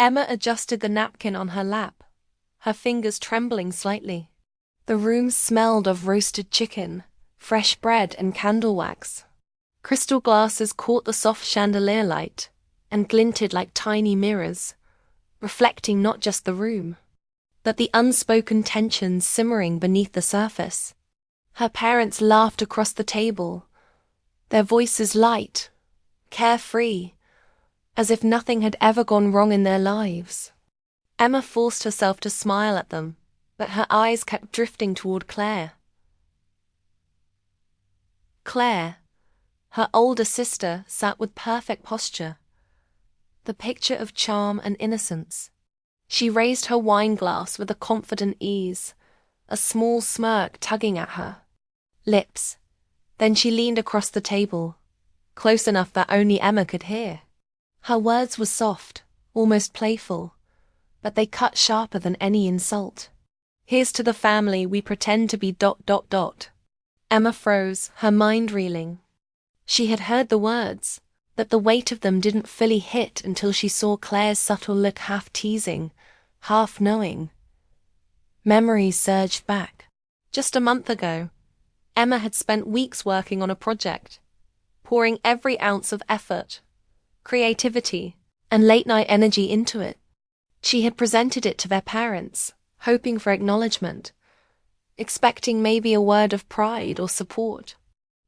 Emma adjusted the napkin on her lap, her fingers trembling slightly. The room smelled of roasted chicken, fresh bread and candle wax. Crystal glasses caught the soft chandelier light and glinted like tiny mirrors, reflecting not just the room, but the unspoken tensions simmering beneath the surface. Her parents laughed across the table, their voices light, carefree, as if nothing had ever gone wrong in their lives. Emma forced herself to smile at them, but her eyes kept drifting toward Claire. Claire, her older sister, sat with perfect posture, the picture of charm and innocence. She raised her wine glass with a confident ease, a small smirk tugging at her lips. Then she leaned across the table, close enough that only Emma could hear. Her words were soft, almost playful, but they cut sharper than any insult. "Here's to the family we pretend to be ... Emma froze, her mind reeling. She had heard the words, but the weight of them didn't fully hit until she saw Claire's subtle look, half teasing, half knowing. Memories surged back. Just a month ago, Emma had spent weeks working on a project, pouring every ounce of effort, creativity, and late-night energy into it. She had presented it to their parents, hoping for acknowledgement, expecting maybe a word of pride or support.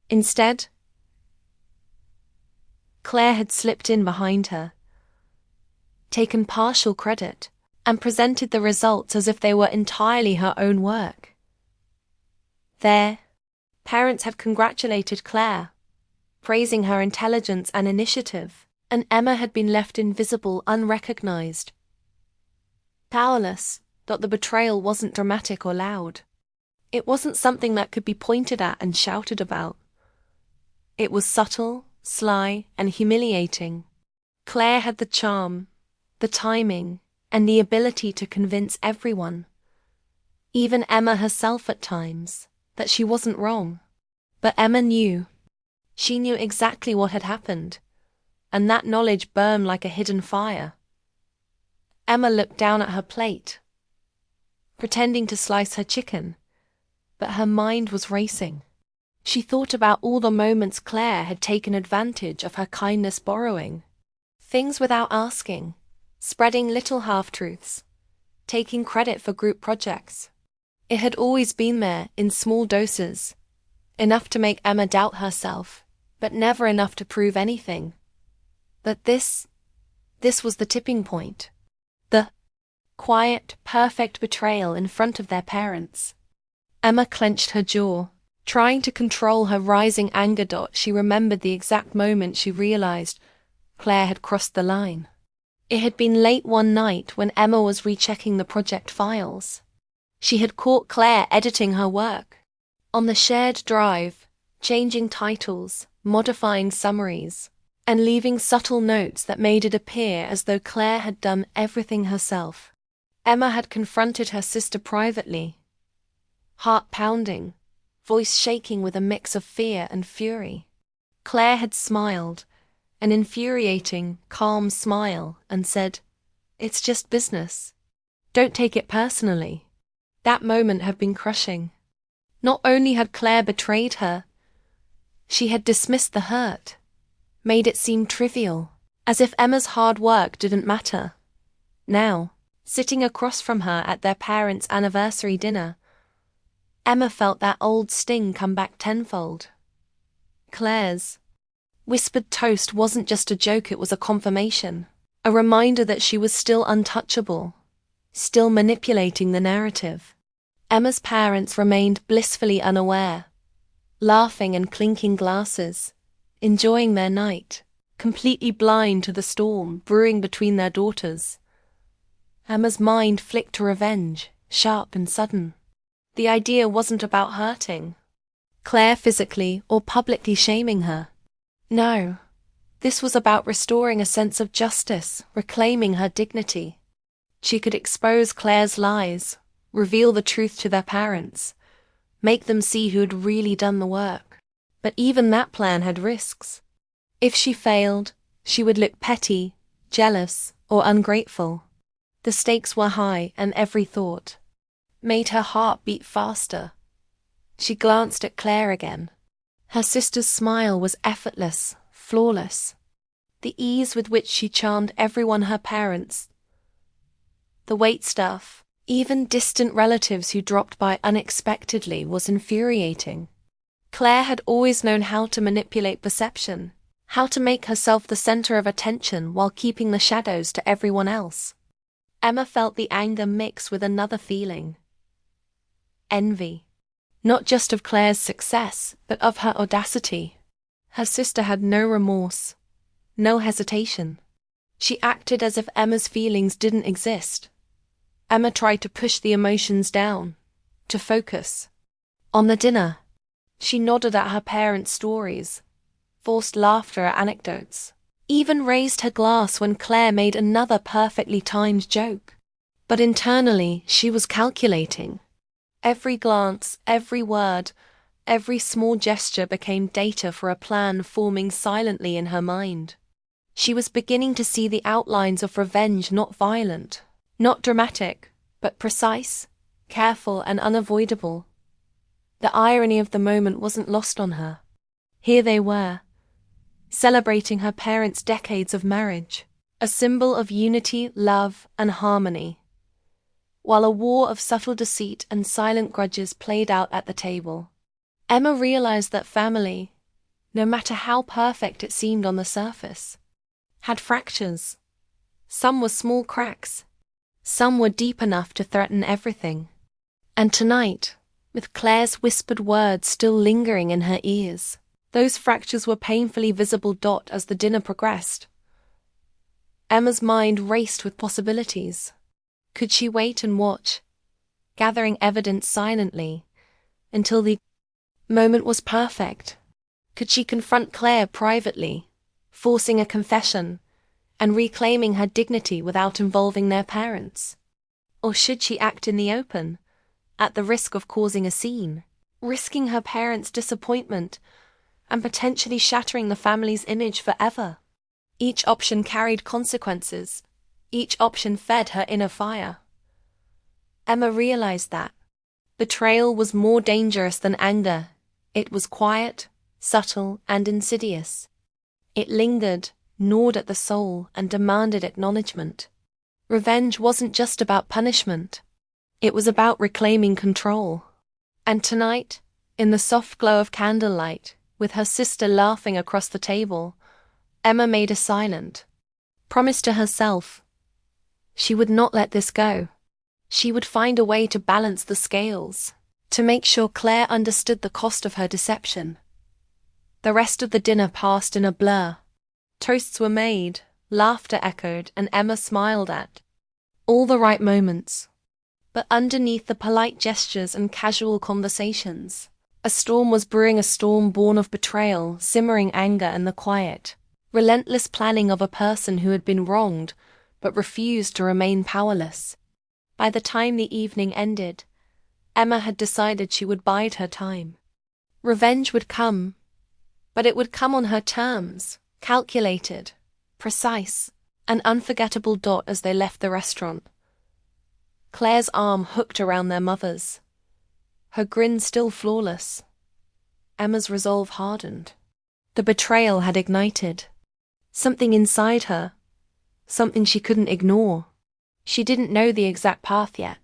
Instead, Claire had slipped in behind her, taken partial credit, and presented the results as if they were entirely her own work. Their parents had congratulated Claire, praising her intelligence and initiative, and Emma had been left invisible, unrecognized. Powerless, that the betrayal wasn't dramatic or loud. It wasn't something that could be pointed at and shouted about. It was subtle, sly, and humiliating. Claire had the charm, the timing, and the ability to convince everyone, even Emma herself at times, that she wasn't wrong. But Emma knew. She knew exactly what had happened, and that knowledge burned like a hidden fire. Emma looked down at her plate, pretending to slice her chicken, but her mind was racing. She thought about all the moments Claire had taken advantage of her kindness, borrowing things without asking, spreading little half-truths, taking credit for group projects. It had always been there in small doses, enough to make Emma doubt herself, but never enough to prove anything. But this was the tipping point. The quiet, perfect betrayal in front of their parents. Emma clenched her jaw, trying to control her rising anger. She remembered the exact moment she realized Claire had crossed the line. It had been late one night when Emma was rechecking the project files. She had caught Claire editing her work on the shared drive, changing titles, modifying summaries, and leaving subtle notes that made it appear as though Claire had done everything herself. Emma had confronted her sister privately, heart pounding, voice shaking with a mix of fear and fury. Claire had smiled, an infuriating, calm smile, and said, "It's just business. Don't take it personally." That moment had been crushing. Not only had Claire betrayed her, she had dismissed the hurt, made it seem trivial, as if Emma's hard work didn't matter. Now, sitting across from her at their parents' anniversary dinner, Emma felt that old sting come back tenfold. Claire's whispered toast wasn't just a joke, it was a confirmation, a reminder that she was still untouchable, still manipulating the narrative. Emma's parents remained blissfully unaware, laughing and clinking glasses, enjoying their night, completely blind to the storm brewing between their daughters. Emma's mind flicked to revenge, sharp and sudden. The idea wasn't about hurting Claire physically or publicly shaming her. No, this was about restoring a sense of justice, reclaiming her dignity. She could expose Claire's lies, reveal the truth to their parents, make them see who had really done the work. But even that plan had risks. If she failed, she would look petty, jealous, or ungrateful. The stakes were high, and every thought made her heart beat faster. She glanced at Claire again. Her sister's smile was effortless, flawless. The ease with which she charmed everyone, her parents, the waitstaff, even distant relatives who dropped by unexpectedly, was infuriating. Claire had always known how to manipulate perception, how to make herself the center of attention while keeping the shadows to everyone else. Emma felt the anger mix with another feeling. Envy. Not just of Claire's success, but of her audacity. Her sister had no remorse, no hesitation. She acted as if Emma's feelings didn't exist. Emma tried to push the emotions down, to focus on the dinner. She nodded at her parents' stories, forced laughter at anecdotes, even raised her glass when Claire made another perfectly timed joke. But internally, she was calculating. Every glance, every word, every small gesture became data for a plan forming silently in her mind. She was beginning to see the outlines of revenge, not violent, not dramatic, but precise, careful, and unavoidable. The irony of the moment wasn't lost on her. Here they were, celebrating her parents' decades of marriage, a symbol of unity, love, and harmony, while a war of subtle deceit and silent grudges played out at the table. Emma realized that family, no matter how perfect it seemed on the surface, had fractures. Some were small cracks. Some were deep enough to threaten everything. And tonight, with Claire's whispered words still lingering in her ears, those fractures were painfully visible as the dinner progressed. Emma's mind raced with possibilities. Could she wait and watch, gathering evidence silently, until the moment was perfect? Could she confront Claire privately, forcing a confession, and reclaiming her dignity without involving their parents? Or should she act in the open, at the risk of causing a scene, risking her parents' disappointment, and potentially shattering the family's image forever? Each option carried consequences. Each option fed her inner fire. Emma realized that betrayal was more dangerous than anger. It was quiet, subtle, and insidious. It lingered, gnawed at the soul, and demanded acknowledgement. Revenge wasn't just about punishment. It was about reclaiming control. And tonight, in the soft glow of candlelight, with her sister laughing across the table, Emma made a silent promise to herself. She would not let this go. She would find a way to balance the scales, to make sure Claire understood the cost of her deception. The rest of the dinner passed in a blur. Toasts were made, laughter echoed, and Emma smiled at all the right moments. But underneath the polite gestures and casual conversations, a storm was brewing, a storm born of betrayal, simmering anger, and the quiet, relentless planning of a person who had been wronged but refused to remain powerless. By the time the evening ended, Emma had decided she would bide her time. Revenge would come, but it would come on her terms, calculated, precise, and unforgettable. As they left the restaurant, Claire's arm hooked around their mother's, her grin still flawless. Emma's resolve hardened. The betrayal had ignited something inside her, something she couldn't ignore. She didn't know the exact path yet,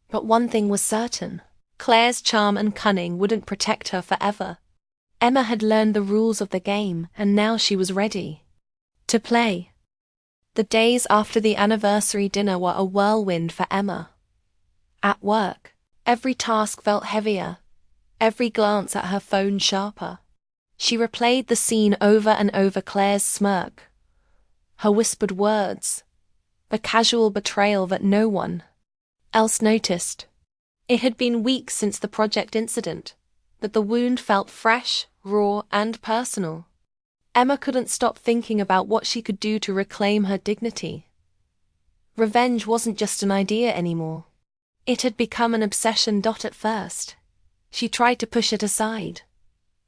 but one thing was certain: Claire's charm and cunning wouldn't protect her forever. Emma had learned the rules of the game, and now she was ready to play. The days after the anniversary dinner were a whirlwind for Emma. At work, every task felt heavier, every glance at her phone sharper. She replayed the scene over and over: Claire's smirk, her whispered words, the casual betrayal that no one else noticed. It had been weeks since the project incident, but the wound felt fresh, raw, and personal. Emma couldn't stop thinking about what she could do to reclaim her dignity. Revenge wasn't just an idea anymore. It had become an obsession. At first, she tried to push it aside,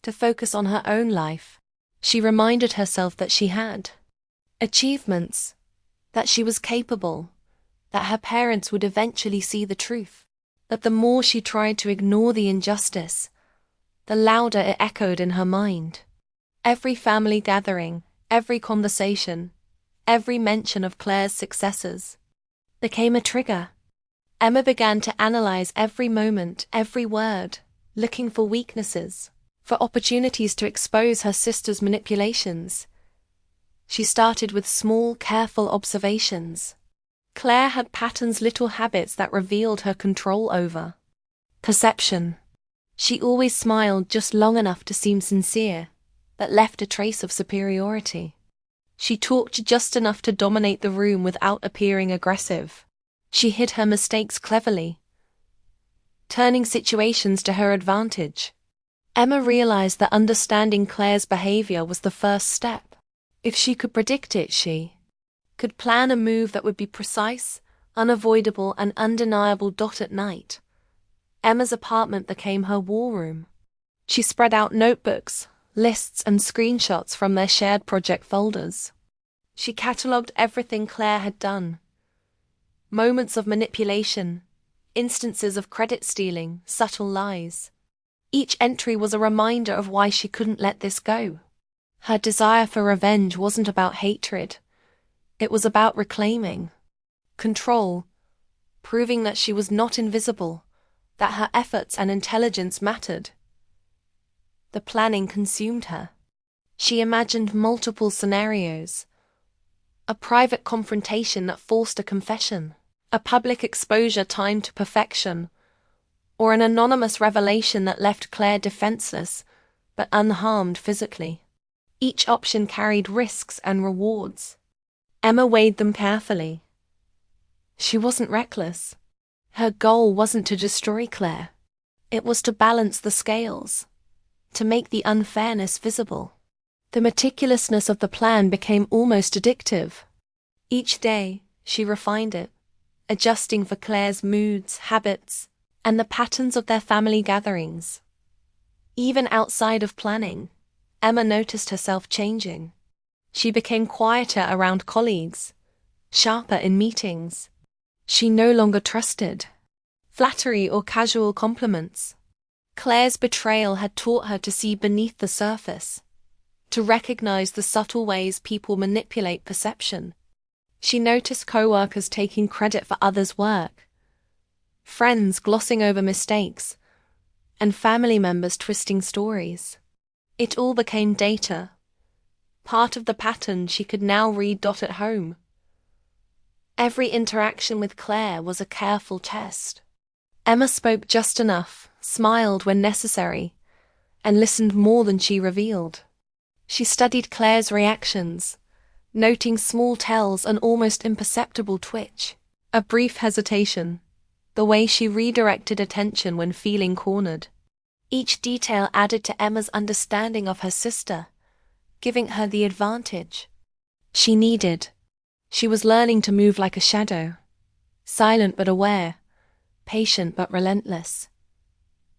to focus on her own life. She reminded herself that she had achievements, that she was capable, that her parents would eventually see the truth. But the more she tried to ignore the injustice, the louder it echoed in her mind. Every family gathering, every conversation, every mention of Claire's successes became a trigger. Emma began to analyze every moment, every word, looking for weaknesses, for opportunities to expose her sister's manipulations. She started with small, careful observations. Claire had patterns, little habits that revealed her control over perception. She always smiled just long enough to seem sincere, but left a trace of superiority. She talked just enough to dominate the room without appearing aggressive. She hid her mistakes cleverly, turning situations to her advantage. Emma realized that understanding Claire's behavior was the first step. If she could predict it, she could plan a move that would be precise, unavoidable, and undeniable. At night, Emma's apartment became her war room. She spread out notebooks, lists, and screenshots from their shared project folders. She catalogued everything Claire had done. Moments of manipulation, instances of credit stealing, subtle lies. Each entry was a reminder of why she couldn't let this go. Her desire for revenge wasn't about hatred. It was about reclaiming control, proving that she was not invisible, that her efforts and intelligence mattered. The planning consumed her. She imagined multiple scenarios. A private confrontation that forced a confession, a public exposure timed to perfection, or an anonymous revelation that left Claire defenseless, but unharmed physically. Each option carried risks and rewards. Emma weighed them carefully. She wasn't reckless. Her goal wasn't to destroy Claire. It was to balance the scales, to make the unfairness visible. The meticulousness of the plan became almost addictive. Each day, she refined it, adjusting for Claire's moods, habits, and the patterns of their family gatherings. Even outside of planning, Emma noticed herself changing. She became quieter around colleagues, sharper in meetings. She no longer trusted flattery or casual compliments. Claire's betrayal had taught her to see beneath the surface, to recognize the subtle ways people manipulate perception. She noticed co-workers taking credit for others' work, friends glossing over mistakes, and family members twisting stories. It all became data, part of the pattern she could now read. At home, every interaction with Claire was a careful test. Emma spoke just enough, smiled when necessary, and listened more than she revealed. She studied Claire's reactions, noting small tells, an almost imperceptible twitch, a brief hesitation, the way she redirected attention when feeling cornered. Each detail added to Emma's understanding of her sister, giving her the advantage she needed. She was learning to move like a shadow, silent but aware, patient but relentless.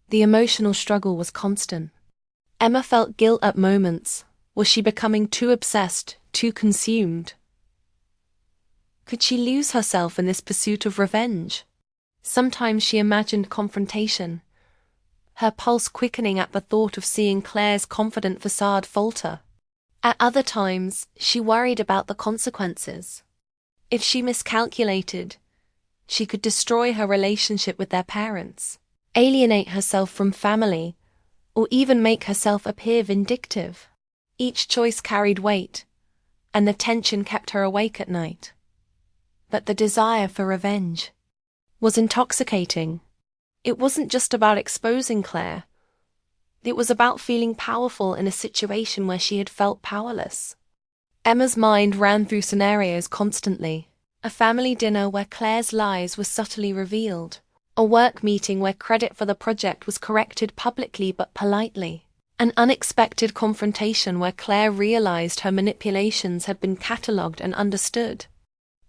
The emotional struggle was constant. Emma felt guilt at moments. Was she becoming too obsessed, too consumed? Could she lose herself in this pursuit of revenge? Sometimes she imagined confrontation, her pulse quickening at the thought of seeing Claire's confident facade falter. At other times, she worried about the consequences. If she miscalculated, she could destroy her relationship with their parents, alienate herself from family, or even make herself appear vindictive. Each choice carried weight, and the tension kept her awake at night. But the desire for revenge was intoxicating. It wasn't just about exposing Claire. It was about feeling powerful in a situation where she had felt powerless. Emma's mind ran through scenarios constantly. A family dinner where Claire's lies were subtly revealed. A work meeting where credit for the project was corrected publicly but politely. An unexpected confrontation where Claire realized her manipulations had been catalogued and understood.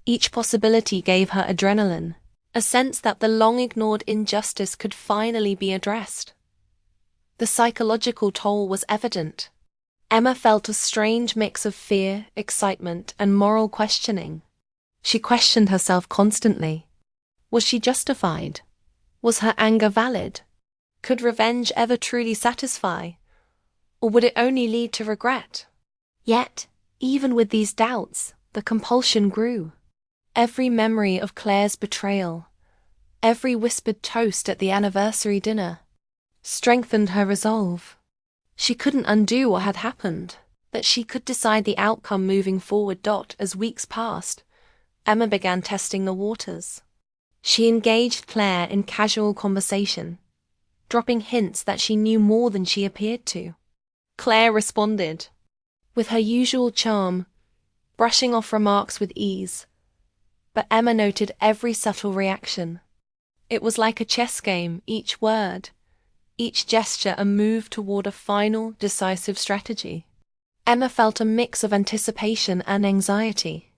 Each possibility gave her adrenaline, a sense that the long-ignored injustice could finally be addressed. The psychological toll was evident. Emma felt a strange mix of fear, excitement, and moral questioning. She questioned herself constantly. Was she justified? Was her anger valid? Could revenge ever truly satisfy? Or would it only lead to regret? Yet, even with these doubts, the compulsion grew. Every memory of Claire's betrayal, every whispered toast at the anniversary dinner, strengthened her resolve. She couldn't undo what had happened, but she could decide the outcome moving forward. As weeks passed, Emma began testing the waters. She engaged Claire in casual conversation, dropping hints that she knew more than she appeared to. Claire responded, with her usual charm, brushing off remarks with ease. But Emma noted every subtle reaction. It was like a chess game, each word, each gesture a move toward a final, decisive strategy. Emma felt a mix of anticipation and anxiety.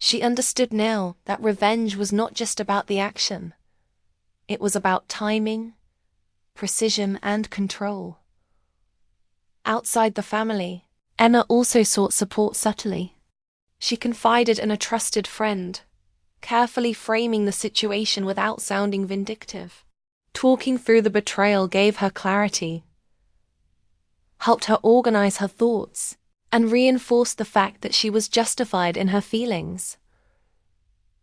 She understood now that revenge was not just about the action. It was about timing, precision, and control. Outside the family, Emma also sought support subtly. She confided in a trusted friend, carefully framing the situation without sounding vindictive. Talking through the betrayal gave her clarity, helped her organize her thoughts, and reinforced the fact that she was justified in her feelings.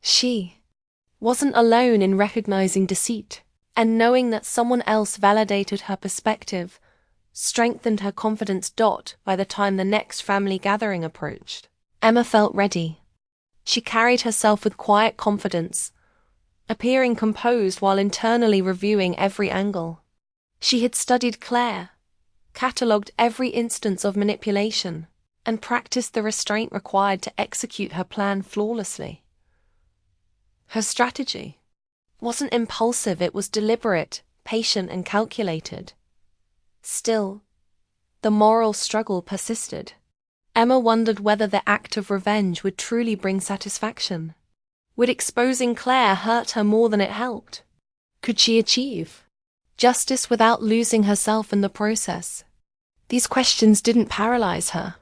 She wasn't alone in recognizing deceit, and knowing that someone else validated her perspective strengthened her confidence. By the time the next family gathering approached, Emma felt ready. She carried herself with quiet confidence, appearing composed while internally reviewing every angle. She had studied Claire, catalogued every instance of manipulation, and practiced the restraint required to execute her plan flawlessly. Her strategy wasn't impulsive, it was deliberate, patient, and calculated. Still, the moral struggle persisted. Emma wondered whether the act of revenge would truly bring satisfaction. Would exposing Claire hurt her more than it helped? Could she achieve justice without losing herself in the process? These questions didn't paralyze her.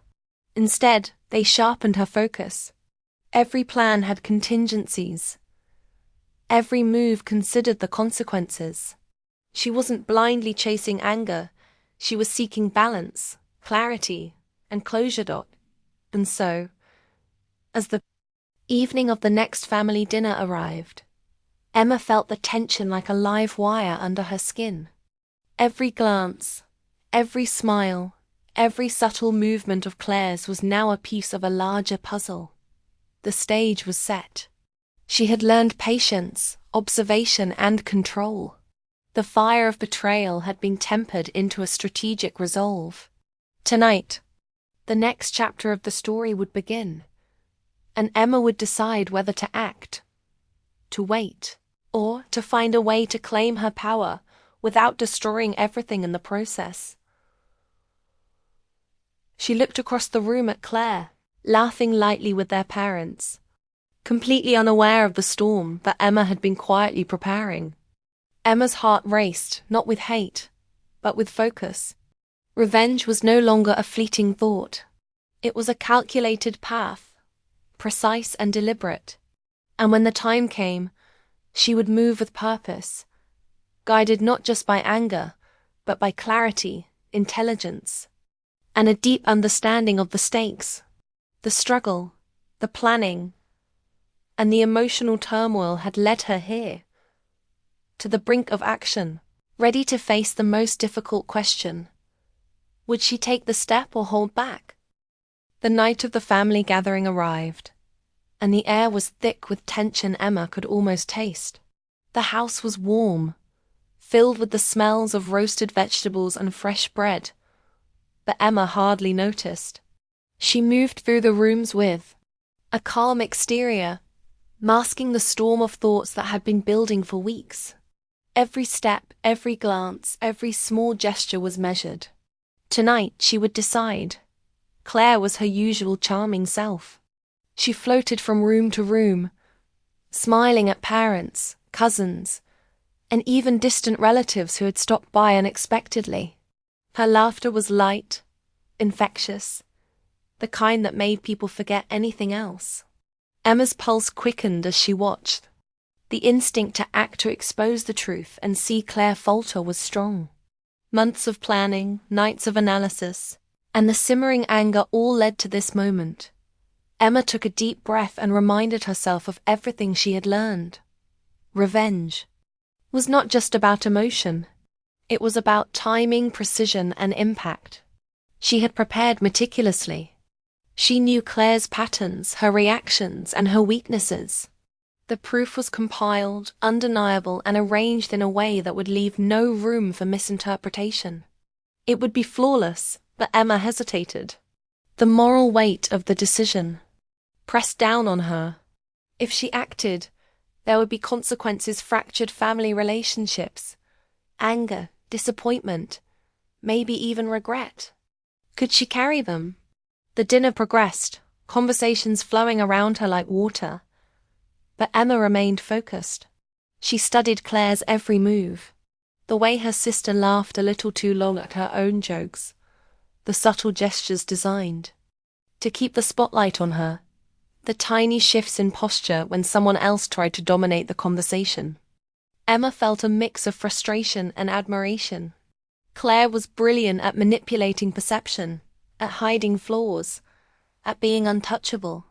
Instead, they sharpened her focus. Every plan had contingencies. Every move considered the consequences. She wasn't blindly chasing anger. She was seeking balance, clarity, and closure. And so, as the evening of the next family dinner arrived, Emma felt the tension like a live wire under her skin. Every glance, every smile, every subtle movement of Claire's was now a piece of a larger puzzle. The stage was set. She had learned patience, observation, and control. The fire of betrayal had been tempered into a strategic resolve. Tonight, the next chapter of the story would begin, and Emma would decide whether to act, to wait, or to find a way to claim her power without destroying everything in the process. She looked across the room at Claire, laughing lightly with their parents, completely unaware of the storm that Emma had been quietly preparing. Emma's heart raced, not with hate, but with focus. Revenge was no longer a fleeting thought. It was a calculated path, precise and deliberate. And when the time came, she would move with purpose, guided not just by anger, but by clarity, intelligence, and a deep understanding of the stakes, the struggle, the planning, and the emotional turmoil had led her here, to the brink of action, ready to face the most difficult question. Would she take the step or hold back? The night of the family gathering arrived, and the air was thick with tension Emma could almost taste. The house was warm, filled with the smells of roasted vegetables and fresh bread, but Emma hardly noticed. She moved through the rooms with a calm exterior, masking the storm of thoughts that had been building for weeks. Every step, every glance, every small gesture was measured. Tonight she would decide. Claire was her usual charming self. She floated from room to room, smiling at parents, cousins, and even distant relatives who had stopped by unexpectedly. Her laughter was light, infectious, the kind that made people forget anything else. Emma's pulse quickened as she watched. The instinct to expose the truth and see Claire falter was strong. Months of planning, nights of analysis, and the simmering anger all led to this moment. Emma took a deep breath and reminded herself of everything she had learned. Revenge was not just about emotion. It was about timing, precision, and impact. She had prepared meticulously. She knew Claire's patterns, her reactions, and her weaknesses. The proof was compiled, undeniable, and arranged in a way that would leave no room for misinterpretation. It would be flawless, but Emma hesitated. The moral weight of the decision pressed down on her. If she acted, there would be consequences: fractured family relationships, anger, disappointment, maybe even regret. Could she carry them? The dinner progressed, conversations flowing around her like water. But Emma remained focused. She studied Claire's every move. The way her sister laughed a little too long at her own jokes. The subtle gestures designed to keep the spotlight on her. The tiny shifts in posture when someone else tried to dominate the conversation. Emma felt a mix of frustration and admiration. Claire was brilliant at manipulating perception, at hiding flaws, at being untouchable.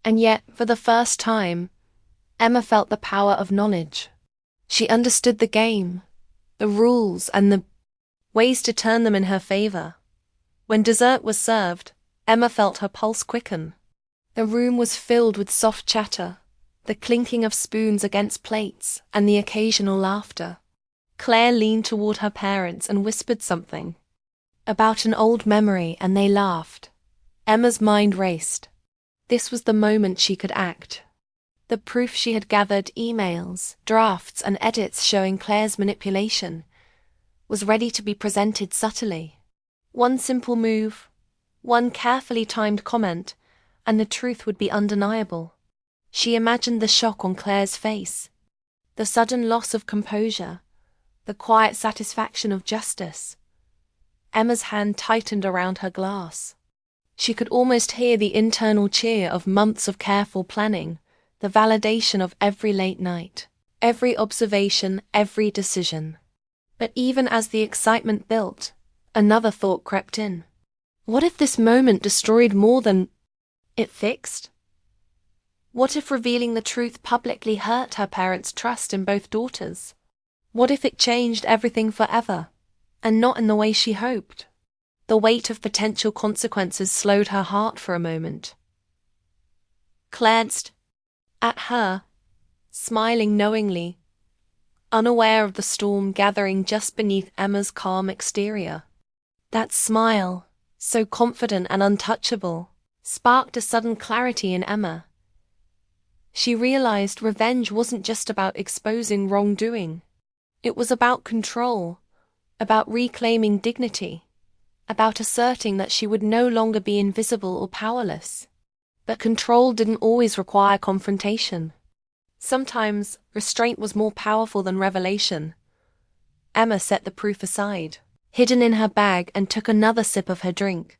And yet, for the first time, Emma felt the power of knowledge. She understood the game, the rules, and the ways to turn them in her favor. When dessert was served, Emma felt her pulse quicken. The room was filled with soft chatter, the clinking of spoons against plates, and the occasional laughter. Claire leaned toward her parents and whispered something about an old memory, and they laughed. Emma's mind raced. This was the moment she could act. The proof she had gathered, emails, drafts, and edits showing Claire's manipulation, was ready to be presented subtly. One simple move, one carefully timed comment, and the truth would be undeniable. She imagined the shock on Claire's face, the sudden loss of composure, the quiet satisfaction of justice. Emma's hand tightened around her glass. She could almost hear the internal cheer of months of careful planning, the validation of every late night, every observation, every decision. But even as the excitement built, another thought crept in. What if this moment destroyed more than it fixed? What if revealing the truth publicly hurt her parents' trust in both daughters? What if it changed everything forever, and not in the way she hoped? The weight of potential consequences slowed her heart for a moment. Claire glanced at her, smiling knowingly, unaware of the storm gathering just beneath Emma's calm exterior. That smile, so confident and untouchable, sparked a sudden clarity in Emma. She realized revenge wasn't just about exposing wrongdoing. It was about control, about reclaiming dignity, about asserting that she would no longer be invisible or powerless. But control didn't always require confrontation. Sometimes restraint was more powerful than revelation. Emma set the proof aside, hidden in her bag, and took another sip of her drink.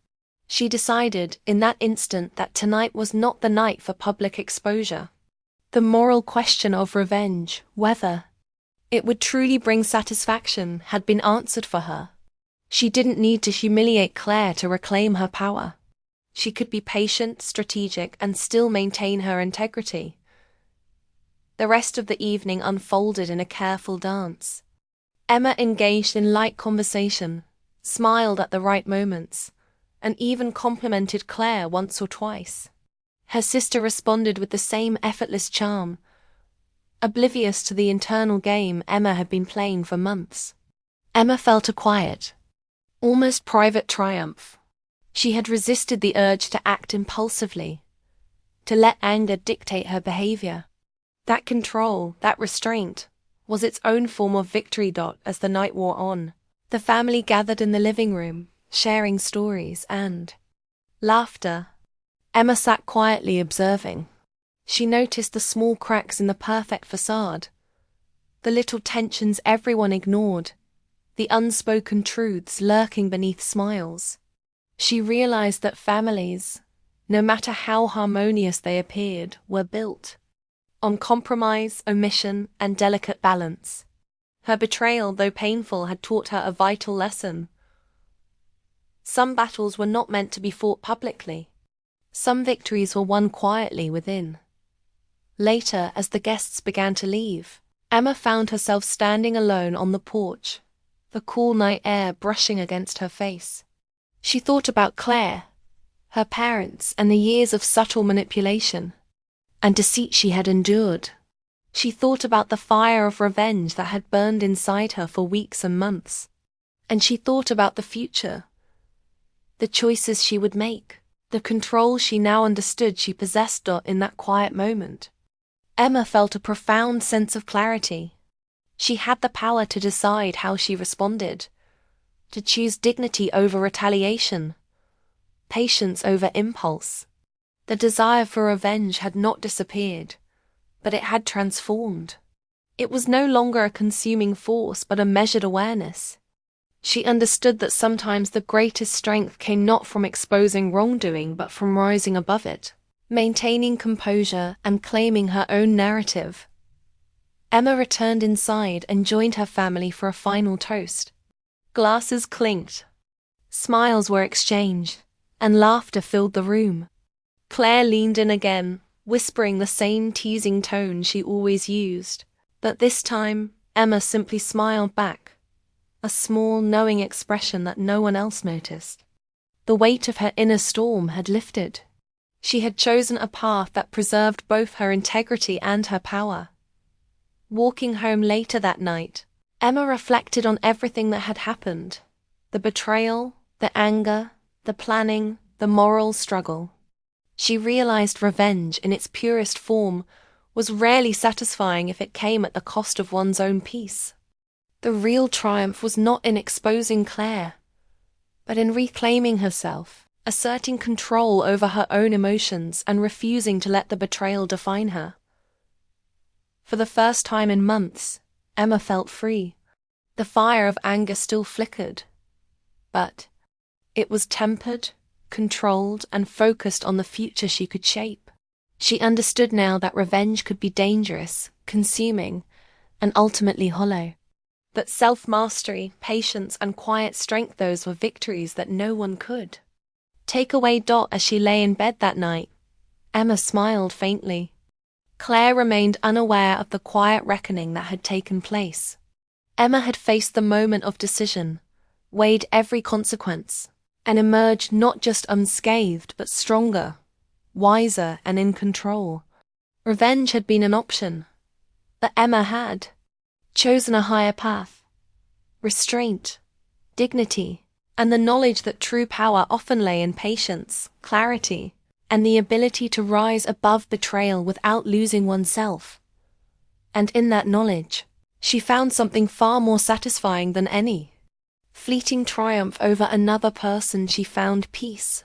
She decided in that instant that tonight was not the night for public exposure. The moral question of revenge, whether it would truly bring satisfaction, had been answered for her. She didn't need to humiliate Claire to reclaim her power. She could be patient, strategic, and still maintain her integrity. The rest of the evening unfolded in a careful dance. Emma engaged in light conversation, smiled at the right moments, and even complimented Claire once or twice. Her sister responded with the same effortless charm, oblivious to the internal game Emma had been playing for months. Emma felt a quiet, almost private triumph. She had resisted the urge to act impulsively, to let anger dictate her behavior. That control, that restraint, was its own form of victory. As the night wore on, the family gathered in the living room, sharing stories and laughter. Emma sat quietly observing. She noticed the small cracks in the perfect facade, the little tensions everyone ignored, the unspoken truths lurking beneath smiles. She realized that families, no matter how harmonious they appeared, were built on compromise, omission, and delicate balance. Her betrayal, though painful, had taught her a vital lesson. Some battles were not meant to be fought publicly. Some victories were won quietly within. Later, as the guests began to leave, Emma found herself standing alone on the porch, the cool night air brushing against her face. She thought about Claire, her parents, and the years of subtle manipulation and deceit she had endured. She thought about the fire of revenge that had burned inside her for weeks and months. And she thought about the future, the choices she would make, the control she now understood she possessed in that quiet moment. Emma felt a profound sense of clarity. She had the power to decide how she responded, to choose dignity over retaliation, patience over impulse. The desire for revenge had not disappeared, but it had transformed. It was no longer a consuming force, but a measured awareness. She understood that sometimes the greatest strength came not from exposing wrongdoing, but from rising above it, maintaining composure and claiming her own narrative. Emma returned inside and joined her family for a final toast. Glasses clinked, smiles were exchanged, and laughter filled the room. Claire leaned in again, whispering the same teasing tone she always used, but this time Emma simply smiled back, a small, knowing expression that no one else noticed. The weight of her inner storm had lifted. She had chosen a path that preserved both her integrity and her power. Walking home later that night, Emma reflected on everything that had happened: the betrayal, the anger, the planning, the moral struggle. She realized revenge in its purest form was rarely satisfying if it came at the cost of one's own peace. The real triumph was not in exposing Claire, but in reclaiming herself, asserting control over her own emotions and refusing to let the betrayal define her. For the first time in months, Emma felt free. The fire of anger still flickered, but it was tempered, controlled, and focused on the future she could shape. She understood now that revenge could be dangerous, consuming, and ultimately hollow. That self-mastery, patience, and quiet strength, those were victories that no one could take away. As she lay in bed that night, Emma smiled faintly. Claire remained unaware of the quiet reckoning that had taken place. Emma had faced the moment of decision, weighed every consequence, and emerged not just unscathed, but stronger, wiser, and in control. Revenge had been an option, but Emma had chosen a higher path: restraint, dignity, and the knowledge that true power often lay in patience, clarity, and the ability to rise above betrayal without losing oneself. And in that knowledge, she found something far more satisfying than any fleeting triumph over another person. She found peace.